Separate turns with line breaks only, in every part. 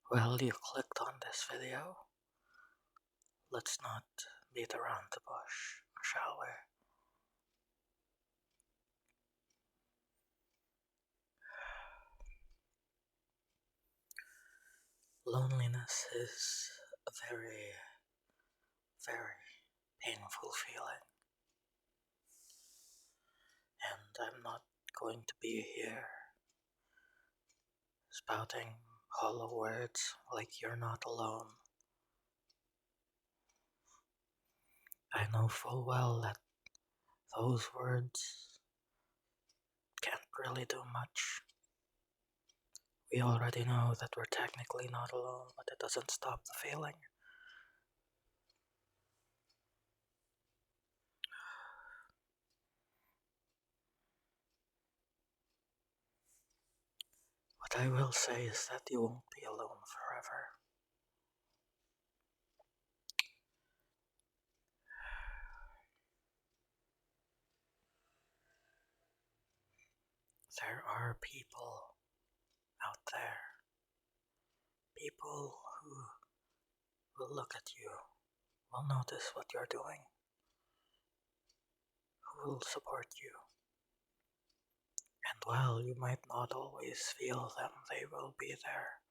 Well, you clicked on this video. Let's not beat around the bush, shall we? Loneliness is a very, very painful feeling, and I'm not going to be here spouting hollow words like you're not alone. I know full well that those words can't really do much. We already know that we're technically not alone, but it doesn't stop the feeling. What I will say is that you won't be alone forever. There are people out there, people who will look at you, will notice what you're doing, who will support you. And while you might not always feel them, they will be there,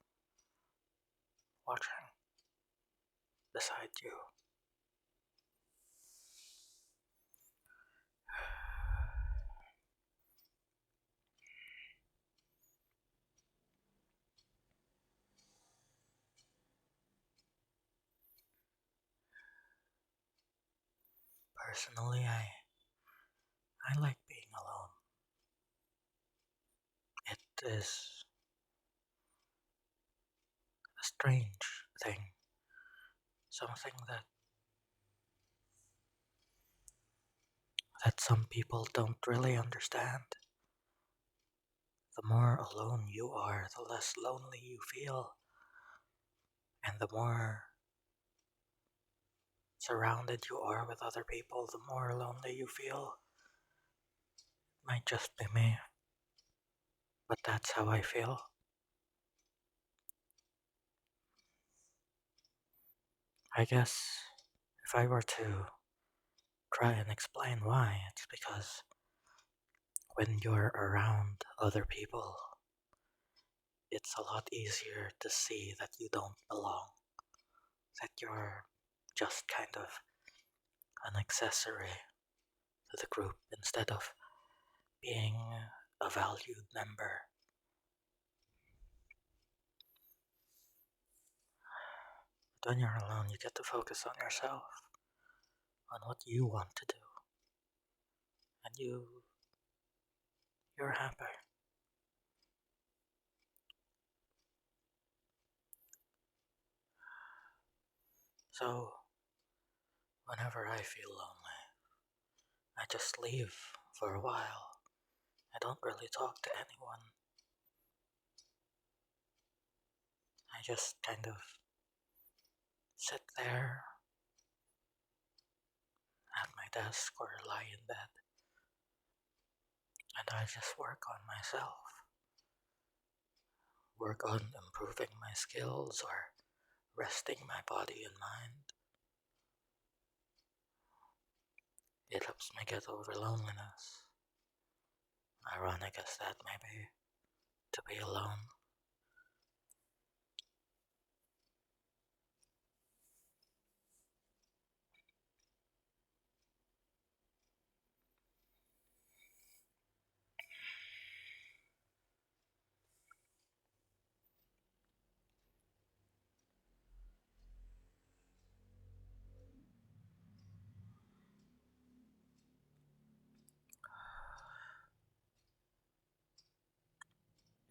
watching beside you. Personally, I like being alone. It is a strange thing, something that some people don't really understand. The more alone you are, the less lonely you feel, and the more surrounded you are with other people, the more lonely you feel. Might just be me, but that's how I feel. I guess if I were to try and explain why, it's because when you're around other people, it's a lot easier to see that you don't belong, that you're just kind of an accessory to the group instead of being a valued member. But when you're alone, you get to focus on yourself, on what you want to do, and you're happy. So whenever I feel lonely, I just leave for a while. I don't really talk to anyone. I just kind of sit there at my desk or lie in bed, and I just work on myself, work on improving my skills or resting my body and mind. It helps me get over loneliness. Ironic as that may be, to be alone.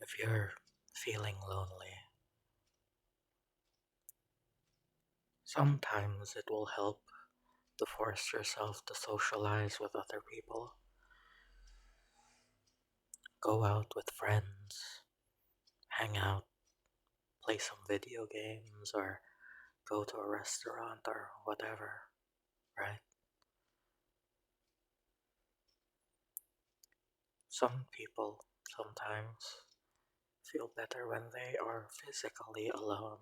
If you're feeling lonely, sometimes it will help to force yourself to socialize with other people. Go out with friends, hang out, play some video games, or go to a restaurant or whatever, right? Some people sometimes feel better when they are physically alone.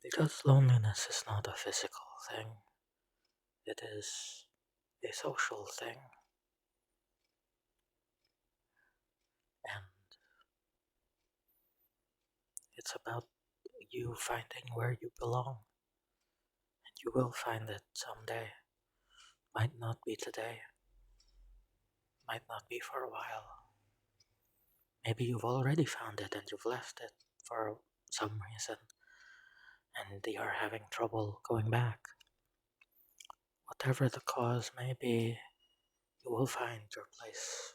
Because loneliness is not a physical thing, it is a social thing, and it's about you finding where you belong, and you will find it someday. Might not be today, might not be for a while. Maybe you've already found it and you've left it for some reason, and you are having trouble going back. Whatever the cause may be, you will find your place,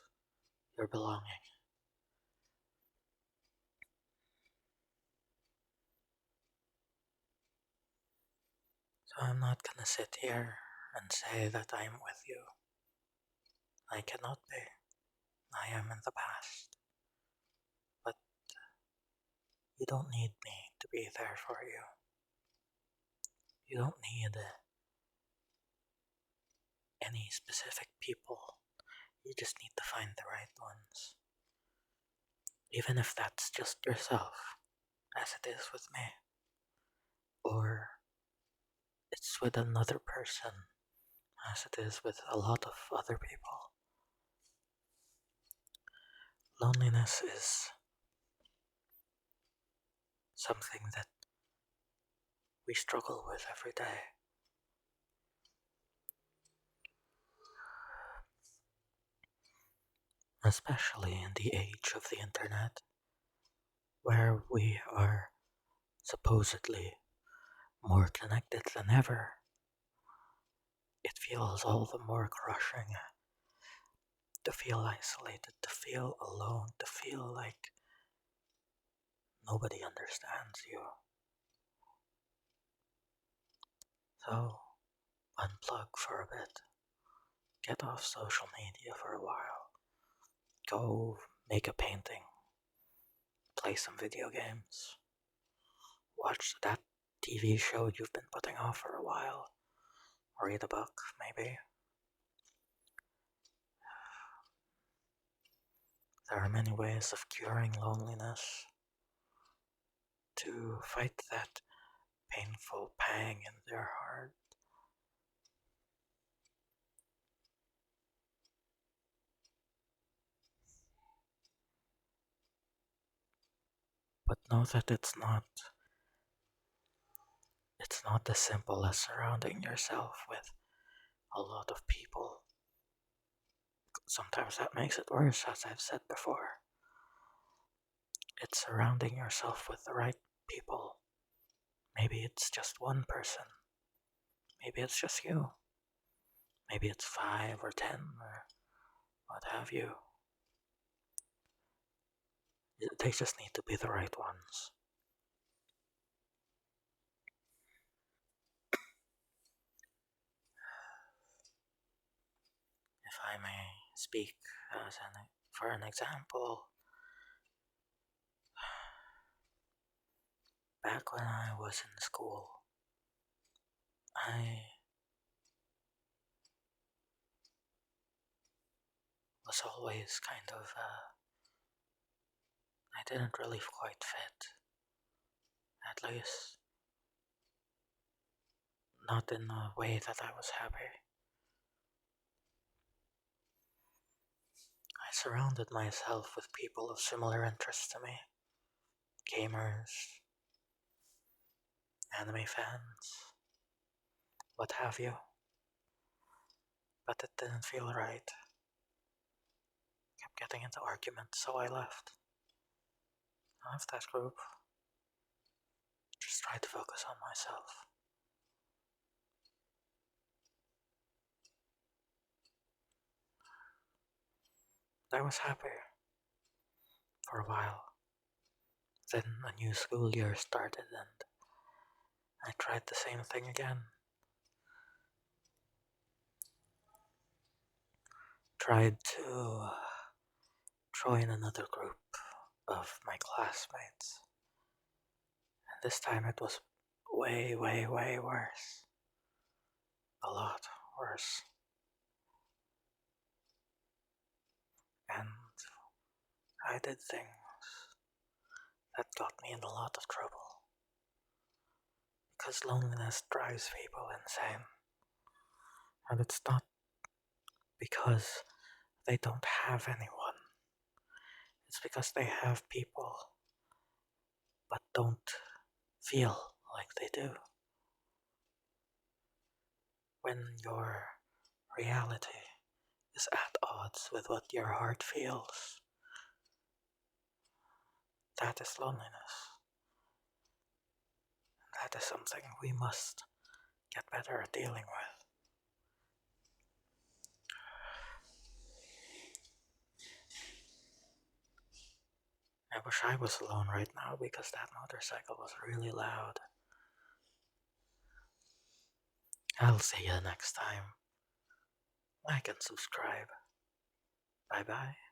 your belonging. So I'm not gonna sit here and say that I'm with you. I cannot be. I am in the past. But you don't need me to be there for you. You don't need any specific people. You just need to find the right ones. Even if that's just yourself, as it is with me. Or it's with another person, as it is with a lot of other people. Loneliness is something that we struggle with every day. Especially in the age of the internet, where we are supposedly more connected than ever. It feels all the more crushing to feel isolated, to feel alone, to feel like nobody understands you. So, unplug for a bit. Get off social media for a while. Go make a painting. Play some video games. Watch that TV show you've been putting off for a while. Read a book, maybe. There are many ways of curing loneliness. To fight that painful pang in their heart. But know that it's not as simple as surrounding yourself with a lot of people. Sometimes that makes it worse, as I've said before. It's surrounding yourself with the right people. Maybe it's just one person. Maybe it's just you. Maybe it's 5 or 10 or what have you. They just need to be the right ones. If I may speak for an example, back when I was in school, I was always I didn't really quite fit. At least, not in a way that I was happy. I surrounded myself with people of similar interests to me, gamers, anime fans, what have you. But it didn't feel right. Kept getting into arguments, so I left. I left that group. Just tried to focus on myself. I was happy for a while. Then a new school year started and I tried the same thing again. Tried to join another group of my classmates. And this time it was way, way, way worse. A lot worse. I did things that got me in a lot of trouble. Because loneliness drives people insane. And it's not because they don't have anyone, it's because they have people but don't feel like they do. When your reality is at odds with what your heart feels, that is loneliness. That is something we must get better at dealing with. I wish I was alone right now because that motorcycle was really loud. I'll see you next time. Like and subscribe. Bye bye.